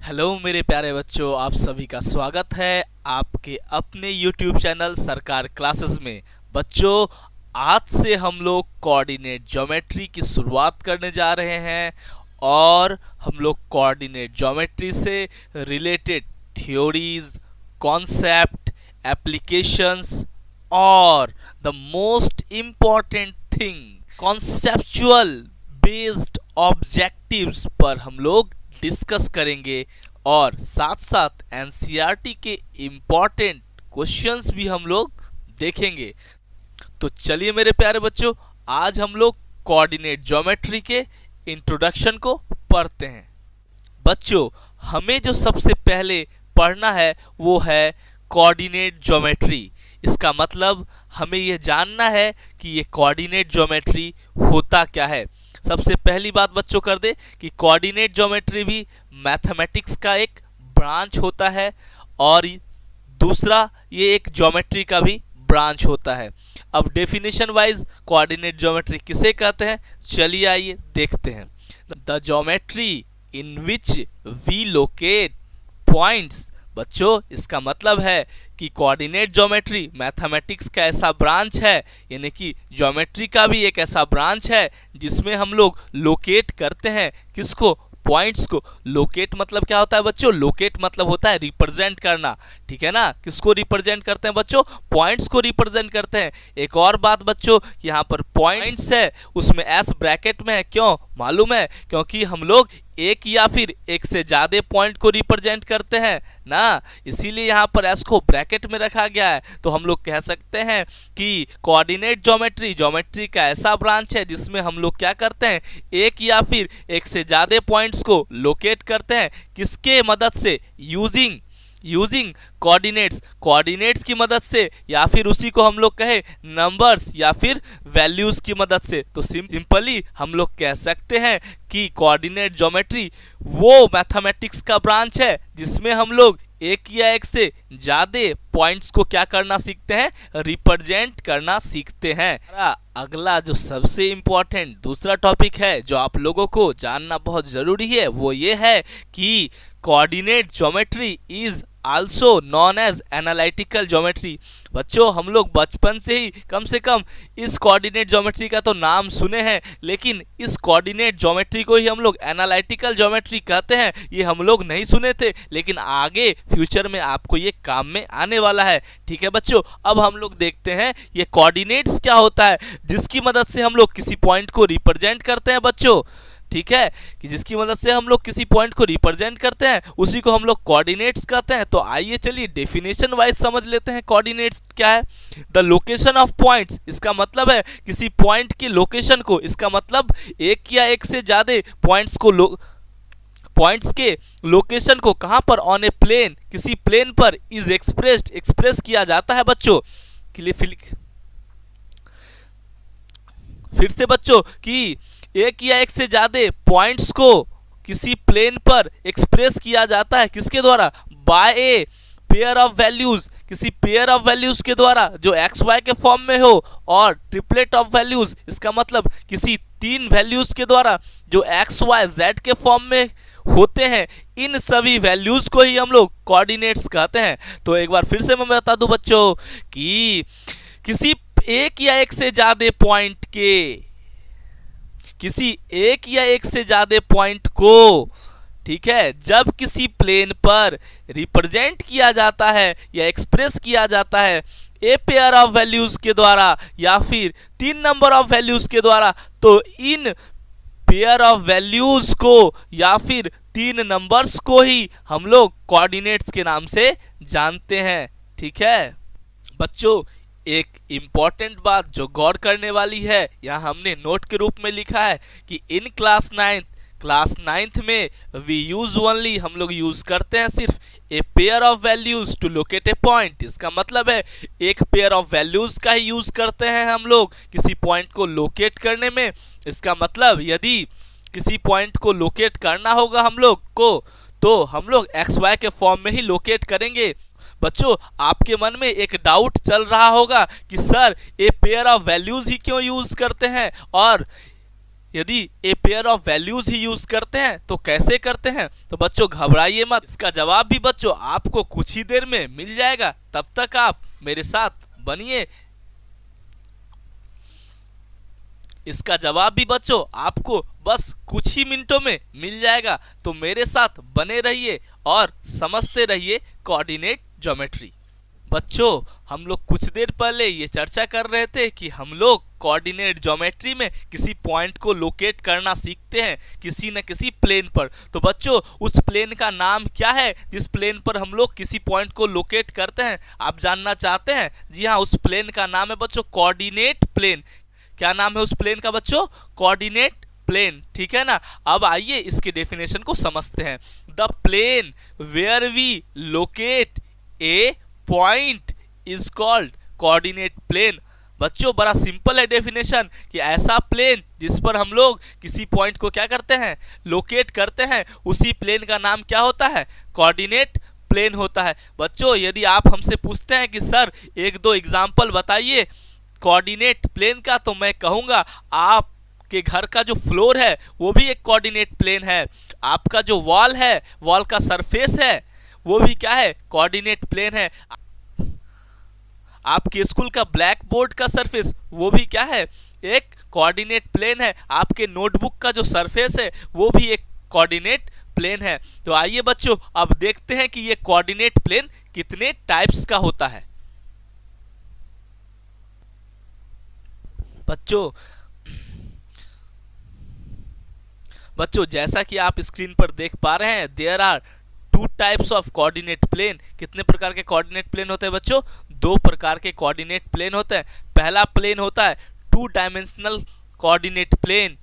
Hello मेरे प्यारे बच्चों, आप सभी का स्वागत है आपके अपने YouTube चैनल सरकार क्लासेस में। बच्चों, आज से हम लोग कोऑर्डिनेट ज्योमेट्री की शुरुआत करने जा रहे हैं और हम लोग कोऑर्डिनेट ज्योमेट्री से रिलेटेड थ्योरीज, कॉन्सेप्ट, एप्लीकेशंस और the most important thing conceptual based objectives पर हम लोग डिस्कस करेंगे और साथ साथ एनसीईआरटी के इम्पॉर्टेंट क्वेश्चंस भी हम लोग देखेंगे। तो चलिए मेरे प्यारे बच्चों, आज हम लोग कोऑर्डिनेट ज्योमेट्री के इंट्रोडक्शन को पढ़ते हैं। बच्चों, हमें जो सबसे पहले पढ़ना है वो है कोऑर्डिनेट ज्योमेट्री। इसका मतलब हमें यह जानना है कि ये कोऑर्डिनेट ज्योमेट्री होता क्या है। सबसे पहली बात बच्चों कर दे कि कोऑर्डिनेट ज्योमेट्री भी मैथमेटिक्स का एक ब्रांच होता है और दूसरा ये एक ज्योमेट्री का भी ब्रांच होता है। अब डेफिनेशन वाइज कोऑर्डिनेट ज्योमेट्री किसे कहते हैं, चलिए आइए देखते हैं। The geometry in which we locate points. बच्चों, इसका मतलब है कि कोऑर्डिनेट ज्योमेट्री मैथमेटिक्स का ऐसा ब्रांच है, यानी कि ज्योमेट्री का भी एक ऐसा ब्रांच है जिसमें हम लोग लोकेट करते हैं किसको, पॉइंट्स को। लोकेट मतलब क्या होता है बच्चों, लोकेट मतलब होता है रिप्रेजेंट करना, ठीक है ना। किसको रिप्रेजेंट करते हैं बच्चों, पॉइंट्स को रिप्रेजेंट करते हैं। एक और बात बच्चों, यहाँ पर पॉइंट्स है उसमें एस ब्रैकेट में है, क्यों मालूम है, क्योंकि हम लोग एक या फिर एक से ज़्यादा पॉइंट को रिप्रेजेंट करते हैं ना, इसीलिए यहाँ पर एस को ब्रैकेट में रखा गया है। तो हम लोग कह सकते हैं कि कोऑर्डिनेट ज्योमेट्री का ऐसा ब्रांच है जिसमें हम लोग क्या करते हैं, एक या फिर एक से ज़्यादा पॉइंट्स को लोकेट करते हैं। किसके मदद से, यूजिंग कोऑर्डिनेट्स की मदद से, या फिर उसी को हम लोग कहे नंबर्स या फिर वैल्यूज की मदद से। तो सिंपली हम लोग कह सकते हैं कि कोऑर्डिनेट ज्योमेट्री वो मैथमेटिक्स का ब्रांच है जिसमें हम लोग एक या एक से ज़्यादा पॉइंट्स को क्या करना सीखते हैं, रिप्रेजेंट करना सीखते हैं। अगला जो सबसे इम्पोर्टेंट दूसरा टॉपिक है जो आप लोगों को जानना बहुत ज़रूरी है वो ये है कि coordinate geometry is also known as analytical geometry. बच्चों, हम लोग बचपन से ही कम से कम इस कोऑर्डिनेट ज्योमेट्री का तो नाम सुने हैं, लेकिन इस कोऑर्डिनेट ज्योमेट्री को ही हम लोग एनालिटिकल ज्योमेट्री कहते हैं, ये हम लोग नहीं सुने थे, लेकिन आगे फ्यूचर में आपको ये काम में आने वाला है। ठीक है बच्चों, अब हम लोग देखते हैं ये कोऑर्डिनेट्स क्या होता है जिसकी मदद से हम लोग किसी पॉइंट को रिप्रेजेंट करते हैं बच्चों। ठीक है, कि जिसकी मदद से हम लोग किसी पॉइंट को रिप्रेजेंट करते हैं उसी को हम लोग कोऑर्डिनेट्स कहते हैं। तो आइए चलिए डेफिनेशन वाइज समझ लेते हैं कोऑर्डिनेट्स क्या है। द लोकेशन ऑफ पॉइंट्स, इसका मतलब है किसी पॉइंट की लोकेशन को, इसका मतलब एक या एक से ज़्यादा पॉइंट्स के लोकेशन को कहाँ पर, ऑन ए प्लेन, किसी प्लेन पर इज एक्सप्रेस किया जाता है बच्चों। फिर से बच्चों कि एक या एक से ज़्यादा पॉइंट्स को किसी प्लेन पर एक्सप्रेस किया जाता है किसके द्वारा, by a pair of values, किसी पेयर ऑफ वैल्यूज के द्वारा जो एक्स वाई के फॉर्म में हो, और ट्रिपलेट ऑफ वैल्यूज, इसका मतलब किसी तीन वैल्यूज के द्वारा जो एक्स वाई जेड के फॉर्म में होते हैं। इन सभी वैल्यूज को ही हम लोग कोऑर्डिनेट्स कहते हैं। तो एक बार फिर से मैं बता दूं बच्चों कि किसी एक या एक से ज़्यादा पॉइंट के, किसी एक या एक से ज़्यादा पॉइंट को, ठीक है, जब किसी प्लेन पर रिप्रेजेंट किया जाता है या एक्सप्रेस किया जाता है ए पेयर ऑफ वैल्यूज के द्वारा या फिर तीन नंबर ऑफ वैल्यूज के द्वारा, तो इन पेयर ऑफ वैल्यूज को या फिर तीन नंबर्स को ही हम लोग कोऑर्डिनेट्स के नाम से जानते हैं। ठीक है बच्चों, एक इम्पॉर्टेंट बात जो गौर करने वाली है, यहाँ हमने नोट के रूप में लिखा है कि इन क्लास नाइन्थ में वी यूज ओनली, हम लोग यूज करते हैं सिर्फ a pair of values to locate a point. इसका मतलब है एक पेयर ऑफ वैल्यूज का ही यूज करते हैं हम लोग किसी पॉइंट को लोकेट करने में। इसका मतलब यदि किसी पॉइंट को लोकेट करना होगा हम लोग को, तो हम लोग एक्स वाई के फॉर्म में ही लोकेट करेंगे। बच्चों, आपके मन में एक डाउट चल रहा होगा कि सर ये पेयर ऑफ वैल्यूज ही क्यों यूज करते हैं और यदि ए pair of values he use करते हैं तो कैसे करते हैं? तो बच्चों घबराइए मत, इसका जवाब भी बच्चों आपको कुछ ही देर में मिल जाएगा। तब तक आप मेरे साथ बनिए। इसका जवाब भी बच्चों आपको बस कुछ ही मिनटों में मिल जाएगा। तो मेरे साथ बने रहिए और समझते रहिए कोऑर्डिनेट ज्योमेट्री। बच्चों हम लोग कुछ देर पहले ये चर्चा कर रहे थे कि हम लोग कोऑर्डिनेट ज्योमेट्री में किसी पॉइंट को लोकेट करना सीखते हैं किसी न किसी प्लेन पर। तो बच्चों उस प्लेन का नाम क्या है जिस प्लेन पर हम लोग किसी पॉइंट को लोकेट करते हैं? आप जानना चाहते हैं? जी हाँ, उस प्लेन का नाम है बच्चों कोऑर्डिनेट प्लेन। क्या नाम है उस प्लेन का बच्चों? Coordinate plane. ठीक है ना। अब आइए इसके डेफिनेशन को समझते हैं। The plane where we locate a point is called coordinate plane. बच्चों बड़ा सिंपल है डेफिनेशन कि ऐसा प्लेन जिस पर हम लोग किसी पॉइंट को क्या करते हैं? लोकेट करते हैं, उसी प्लेन का नाम क्या होता है? कोऑर्डिनेट प्लेन होता है। बच्चों यदि आप हमसे पूछते हैं कि सर एक दो एग्जाम्पल बताइए कोऑर्डिनेट प्लेन का, तो मैं कहूँगा आपके घर का जो फ्लोर है वो भी एक कोऑर्डिनेट प्लेन है। आपका जो वॉल है, वॉल का सरफेस है, वो भी क्या है? कोऑर्डिनेट प्लेन है। आपके स्कूल का ब्लैक बोर्ड का सरफेस वो भी क्या है? एक कोऑर्डिनेट प्लेन है। आपके नोटबुक का जो सरफेस है वो भी एक कोऑर्डिनेट प्लेन है। तो आइए बच्चों अब देखते हैं कि ये कोऑर्डिनेट प्लेन कितने टाइप्स का होता है। बच्चों जैसा कि आप स्क्रीन पर देख पा रहे हैं, there are two types of coordinate plane. कितने प्रकार के कोऑर्डिनेट प्लेन होते हैं बच्चों? दो प्रकार के कोऑर्डिनेट प्लेन होते हैं। पहला प्लेन होता है टू डायमेंशनल कोऑर्डिनेट प्लेन।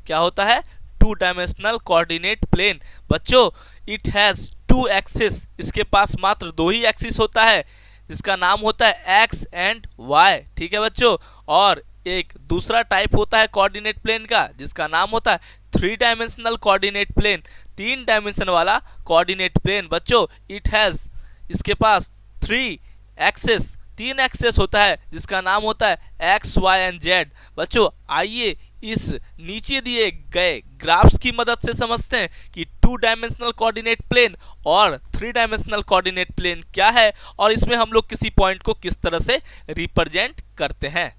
क्या होता है? Two dimensional coordinate plane. बच्चों इट हैज टू एक्सिस, इसके पास मात्र दो ही एक्सिस होता है जिसका नाम होता है एक्स एंड वाई। ठीक है बच्चों। और एक दूसरा टाइप होता है कोऑर्डिनेट प्लेन का जिसका नाम होता है थ्री डायमेंशनल कोऑर्डिनेट प्लेन, तीन डायमेंशन वाला कोऑर्डिनेट प्लेन। बच्चों इट हैज, इसके पास थ्री एक्सेस, तीन एक्सेस होता है जिसका नाम होता है एक्स वाई एंड जेड। बच्चों आइए इस नीचे दिए गए ग्राफ्स की मदद से समझते हैं कि टू डायमेंशनल कोऑर्डिनेट प्लेन और थ्री डायमेंशनल कोऑर्डिनेट प्लेन क्या है और इसमें हम लोग किसी पॉइंट को किस तरह से रिप्रेजेंट करते हैं।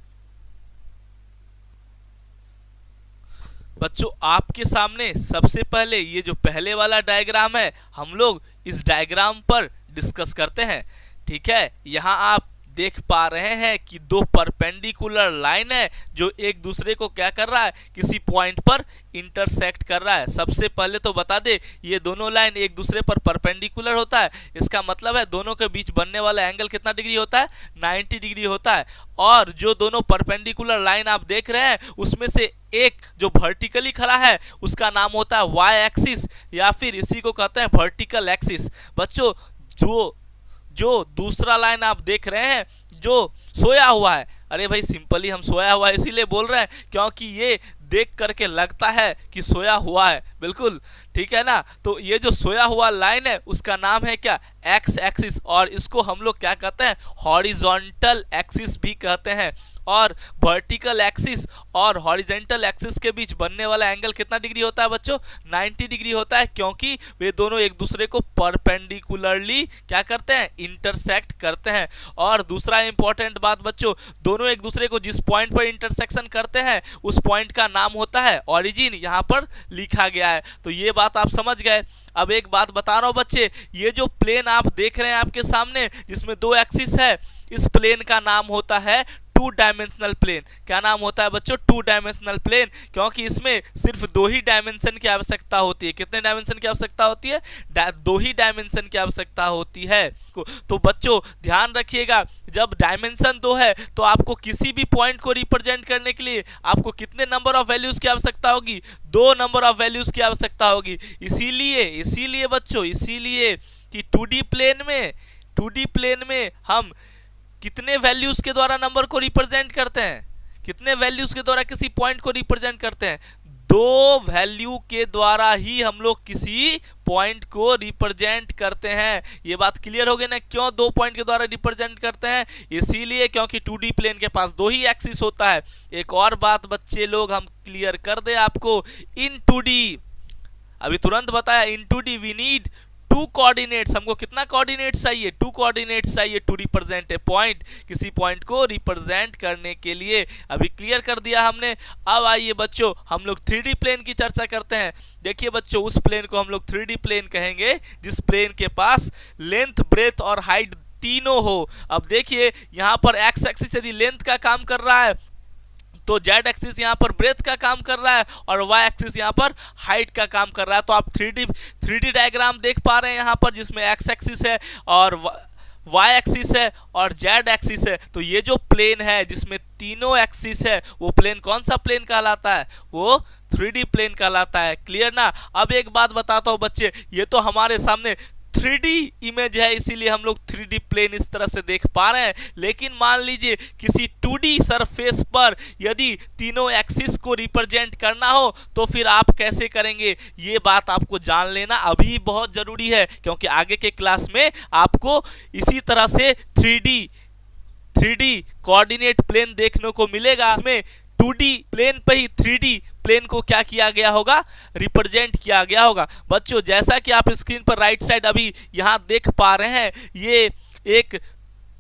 बच्चों आपके सामने सबसे पहले ये जो पहले वाला डायग्राम है, हम लोग इस डायग्राम पर डिस्कस करते हैं। ठीक है, यहाँ आप देख पा रहे हैं कि दो परपेंडिकुलर लाइन है जो एक दूसरे को क्या कर रहा है? किसी पॉइंट पर इंटरसेक्ट कर रहा है। सबसे पहले तो बता दे ये दोनों लाइन एक दूसरे पर परपेंडिकुलर होता है, इसका मतलब है दोनों के बीच बनने वाला एंगल कितना डिग्री होता है? 90 डिग्री होता है। और जो दोनों परपेंडिकुलर लाइन आप देख रहे हैं उसमें से एक जो वर्टिकली खड़ा है उसका नाम होता है वाई एक्सिस, या फिर इसी को कहते हैं वर्टिकल एक्सिस। बच्चों जो दूसरा लाइन आप देख रहे हैं जो सोया हुआ है, अरे भाई सिंपली हम सोया हुआ है इसीलिए बोल रहे हैं क्योंकि ये देख करके लगता है कि सोया हुआ है, बिल्कुल ठीक है ना। तो ये जो सोया हुआ लाइन है उसका नाम है क्या? एक्स एक्सिस, और इसको हम लोग क्या कहते हैं? हॉरिजॉन्टल एक्सिस भी कहते हैं। और वर्टिकल एक्सिस और हॉरिजॉन्टल एक्सिस के बीच बनने वाला एंगल कितना डिग्री होता है बच्चों? 90 डिग्री होता है, क्योंकि वे दोनों एक दूसरे को परपेंडिकुलरली क्या करते हैं? इंटरसेक्ट करते हैं। और दूसरा इंपॉर्टेंट बात बच्चों, दोनों एक दूसरे को जिस पॉइंट पर इंटरसेक्शन करते हैं उस पॉइंट का नाम होता है ऑरिजिन, यहाँ पर लिखा गया है। तो ये बात आप समझ गए। अब एक बात बता रहा हूं बच्चे, ये जो प्लेन आप देख रहे हैं आपके सामने जिसमें दो एक्सिस है, इस प्लेन का नाम होता है टू डायमेंशनल प्लेन। क्या नाम होता है बच्चों? टू डायमेंशनल प्लेन, क्योंकि इसमें सिर्फ दो ही डायमेंशन की आवश्यकता होती है। कितने डायमेंशन की आवश्यकता होती है? दो ही डायमेंशन की आवश्यकता होती है। तो बच्चों ध्यान रखिएगा, जब डायमेंशन दो है तो आपको किसी भी पॉइंट को रिप्रेजेंट करने के लिए आपको कितने नंबर ऑफ वैल्यूज की आवश्यकता होगी? दो नंबर ऑफ वैल्यूज की आवश्यकता होगी। इसीलिए बच्चों, इसीलिए कि 2D प्लेन में हम कितने वैल्यूज के द्वारा नंबर को रिप्रेजेंट करते हैं? कितने वैल्यूज के द्वारा किसी पॉइंट को रिप्रेजेंट करते हैं? दो वैल्यू के द्वारा ही हम लोग किसी पॉइंट को रिप्रेजेंट करते हैं। ये बात क्लियर हो गई ना, क्यों 2 पॉइंट के द्वारा रिप्रेजेंट करते हैं? इसीलिए क्योंकि 2D प्लेन के पास 2 ही एक्सिस होता है। एक और बात बच्चे लोग हम क्लियर कर दे आपको, इन 2D अभी तुरंत बताया, इन 2D वी नीड 2 कोऑर्डिनेट्स। हमको कितना कोऑर्डिनेट्स चाहिए? 2 कोऑर्डिनेट्स चाहिए टू रिप्रेजेंट ए पॉइंट, किसी पॉइंट को रिप्रेजेंट करने के लिए। अभी क्लियर कर दिया हमने। अब आइए बच्चों हम लोग 3D प्लेन की चर्चा करते हैं। देखिए बच्चों, उस प्लेन को हम लोग 3D प्लेन कहेंगे जिस प्लेन के पास लेंथ, ब्रेथ और हाइट तीनों हो। अब देखिए यहाँ पर एक्स एक्सिस यदि लेंथ का काम कर रहा है तो जेड एक्सिस यहाँ पर ब्रेथ का काम कर रहा है और वाई एक्सिस यहाँ पर हाइट का काम कर रहा है। तो आप 3D डायग्राम देख पा रहे हैं यहाँ पर, जिसमें एक्स एक्सिस है और वाई एक्सिस है और जेड एक्सिस है। तो ये जो प्लेन है जिसमें तीनों एक्सिस है, वो प्लेन कौन सा प्लेन कहलाता है? वो 3D प्लेन कहलाता है। क्लियर ना? अब एक बात बताता हूँ बच्चे, ये तो हमारे सामने 3D इमेज है, इसीलिए हम लोग 3D प्लेन इस तरह से देख पा रहे हैं। लेकिन मान लीजिए किसी 2D सरफेस पर यदि तीनों एक्सिस को रिप्रेजेंट करना हो तो फिर आप कैसे करेंगे? ये बात आपको जान लेना अभी बहुत जरूरी है, क्योंकि आगे के क्लास में आपको इसी तरह से 3D कोऑर्डिनेट प्लेन देखने को मिलेगा। इसमें 2D प्लेन पे ही 3D प्लेन को क्या किया गया होगा? रिप्रेजेंट किया गया होगा। बच्चों जैसा कि आप स्क्रीन पर राइट साइड अभी यहाँ देख पा रहे हैं, ये एक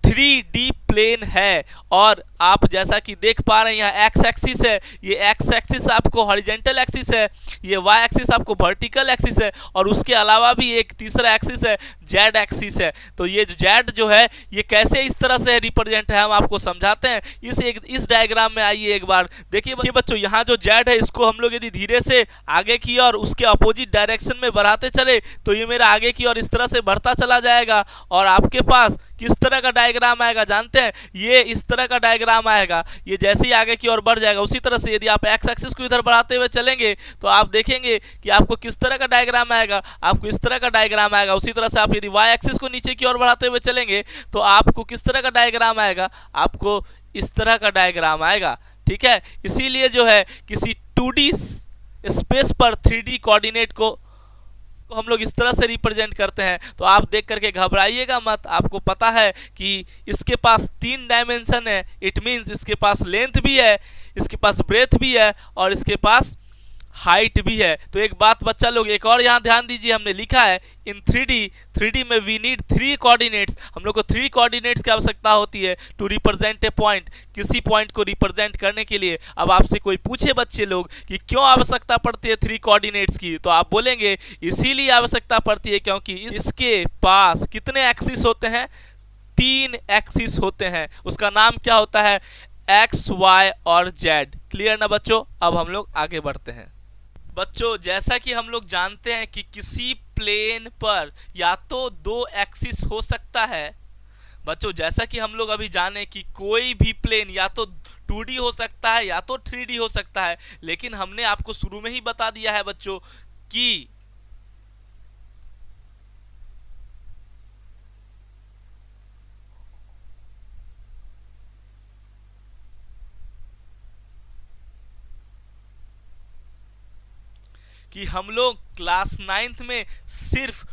3D प्लेन है और आप जैसा कि देख पा रहे हैं यहाँ एक्स एक्सिस है, ये एक्स एक्सिस आपको हॉरिजेंटल एक्सिस है, ये वाई एक्सिस आपको वर्टिकल एक्सिस है और उसके अलावा भी एक तीसरा एक्सिस है जेड एक्सिस है। तो ये जेड जो है ये कैसे इस तरह से रिप्रेजेंट है हम आपको समझाते हैं। इस डायग्राम में आइए एक बार देखिए बच्चों, यहाँ जो जेड है इसको हम लोग यदि धीरे से आगे की और उसके अपोजिट डायरेक्शन में बढ़ाते चले तो ये मेरा आगे की और इस तरह से बढ़ता चला जाएगा और आपके पास किस तरह का डायग्राम आएगा जानते हैं? ये इस तरह का डायग्राम आएगा। ये जैसे ही आगे की ओर बढ़ जाएगा, उसी तरह से यदि आप एक्स एक्सिस को इधर बढ़ाते हुए चलेंगे तो आप देखेंगे कि आपको किस तरह का डायग्राम आएगा? आपको इस तरह का डायग्राम आएगा। उसी तरह से आप यदि वाई एक्सिस को नीचे की ओर बढ़ाते हुए चलेंगे तो आपको किस तरह का डायग्राम आएगा? आपको इस तरह का डायग्राम आएगा। ठीक है, इसीलिए जो है किसी 2D स्पेस पर 3D कोऑर्डिनेट को हम लोग इस तरह से रिप्रेजेंट करते हैं। तो आप देख करके घबराइएगा मत, आपको पता है कि इसके पास 3 डायमेंशन है। इट मीन्स इसके पास लेंथ भी है, इसके पास ब्रेथ भी है और इसके पास हाइट भी है। तो एक बात बच्चा लोग एक और यहाँ ध्यान दीजिए, हमने लिखा है इन 3D में वी नीड 3 कोऑर्डिनेट्स। हम लोग को 3 कोऑर्डिनेट्स की आवश्यकता होती है टू रिप्रेजेंट ए पॉइंट, किसी पॉइंट को रिप्रेजेंट करने के लिए। अब आपसे कोई पूछे बच्चे लोग कि क्यों आवश्यकता पड़ती है 3 कोऑर्डिनेट्स की, तो आप बोलेंगे इसीलिए आवश्यकता पड़ती है क्योंकि इसके पास कितने एक्सिस होते हैं? 3 एक्सिस होते हैं। उसका नाम क्या होता है? एक्स, वाई और जेड। क्लियर ना बच्चों? अब हम लोग आगे बढ़ते हैं। बच्चों जैसा कि हम लोग जानते हैं कि किसी प्लेन पर या तो 2 एक्सिस हो सकता है। बच्चों जैसा कि हम लोग अभी जाने कि कोई भी प्लेन या तो 2D हो सकता है या तो 3D हो सकता है, लेकिन हमने आपको शुरू में ही बता दिया है बच्चों कि हम लोग क्लास 9th में सिर्फ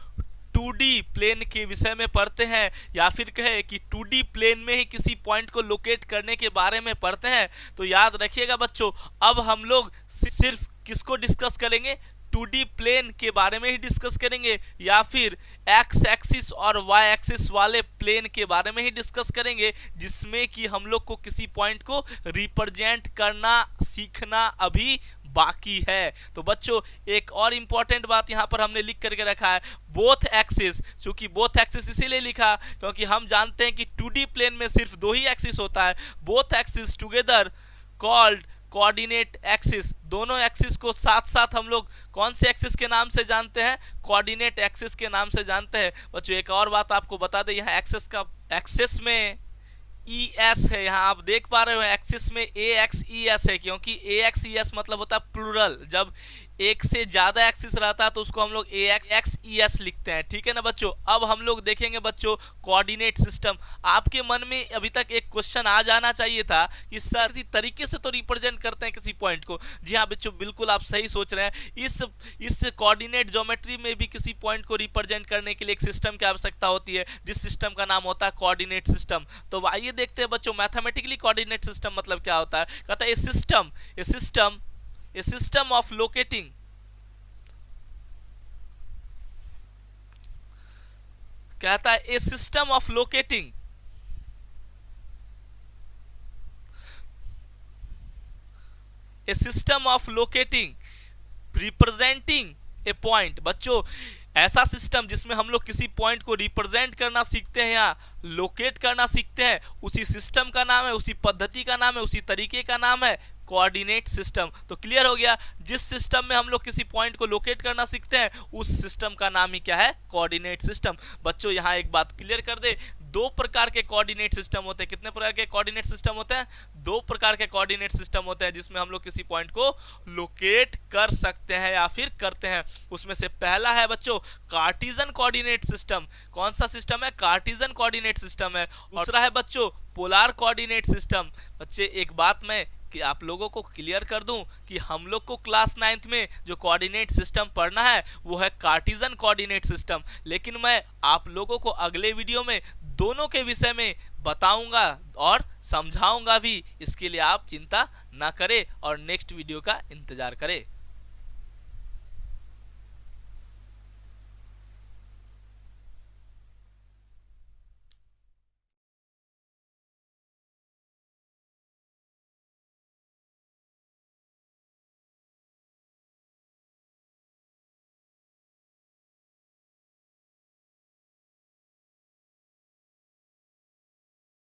2D प्लेन के विषय में पढ़ते हैं, या फिर कहे कि 2D प्लेन में ही किसी पॉइंट को लोकेट करने के बारे में पढ़ते हैं। तो याद रखिएगा बच्चों, अब हम लोग सिर्फ किसको डिस्कस करेंगे? 2D प्लेन के बारे में ही डिस्कस करेंगे, या फिर एक्स एक्सिस और वाई एक्सिस वाले प्लेन के बारे में ही डिस्कस करेंगे, जिसमें कि हम लोग को किसी पॉइंट को रिप्रेजेंट करना सीखना अभी बाकी है। तो बच्चों एक और इंपॉर्टेंट बात यहाँ पर हमने लिख करके रखा है, बोथ एक्सिस। चूंकि बोथ एक्सिस इसीलिए लिखा क्योंकि हम जानते हैं कि 2D प्लेन में सिर्फ 2 ही एक्सिस होता है। Both axis together called coordinate axis. दोनों एक्सिस को साथ साथ हम लोग कौन से एक्सिस के नाम से जानते हैं? कोऑर्डिनेट एक्सिस के नाम से जानते हैं। बच्चों एक और बात आपको बता दें, यहाँ एक्सिस में ES है, यहाँ आप देख पा रहे हो एक्सिस में AXES है, क्योंकि AXES मतलब होता है प्लूरल। जब एक से ज्यादा एक्सिस रहता है तो उसको हम लोग AX लिखते हैं, ठीक है ना बच्चों। अब हम लोग देखेंगे बच्चों कोऑर्डिनेट सिस्टम। आपके मन में अभी तक एक क्वेश्चन आ जाना चाहिए था कि सर किसी तरीके से तो रिप्रेजेंट करते हैं किसी पॉइंट को। जी हाँ बच्चों, बिल्कुल आप सही सोच रहे हैं। इस कोऑर्डिनेट ज्योमेट्री में भी किसी पॉइंट को रिप्रेजेंट करने के लिए एक सिस्टम की आवश्यकता होती है, जिस सिस्टम का नाम होता है कोऑर्डिनेट सिस्टम। तो आइए देखते हैं बच्चों, मैथमेटिकली कोऑर्डिनेट सिस्टम मतलब क्या होता है। कहता है ए सिस्टम ऑफ लोकेटिंग, कहता है a system of locating a system of locating representing a point. बच्चों ऐसा सिस्टम जिसमें हम लोग किसी पॉइंट को रिप्रेजेंट करना सीखते हैं या लोकेट करना सीखते हैं, उसी सिस्टम का नाम है, उसी पद्धति का नाम है, उसी तरीके का नाम है कोऑर्डिनेट सिस्टम। तो क्लियर हो गया, जिस सिस्टम में हम लोग किसी पॉइंट को लोकेट करना सीखते हैं उस सिस्टम का नाम ही क्या है, कोऑर्डिनेट सिस्टम। बच्चों यहाँ एक बात क्लियर कर दे, दो प्रकार के कोऑर्डिनेट सिस्टम होते हैं। कितने प्रकार के कोऑर्डिनेट सिस्टम होते हैं? दो प्रकार के कोऑर्डिनेट सिस्टम होते हैं जिसमें हम लोग किसी पॉइंट को लोकेट कर सकते हैं या फिर करते हैं। उसमें से पहला है बच्चों कार्टेशियन कोऑर्डिनेट सिस्टम। कौन सा सिस्टम है? कार्टेशियन कोऑर्डिनेट सिस्टम है। दूसरा है बच्चों पोलर कोऑर्डिनेट सिस्टम। बच्चे एक बात मैं कि आप लोगों को क्लियर कर दूं कि हम लोग को क्लास 9th में जो कोऑर्डिनेट सिस्टम पढ़ना है वो है कार्टेशियन कोऑर्डिनेट सिस्टम, लेकिन मैं आप लोगों को अगले वीडियो में दोनों के विषय में बताऊंगा और समझाऊंगा भी। इसके लिए आप चिंता ना करें और नेक्स्ट वीडियो का इंतजार करें।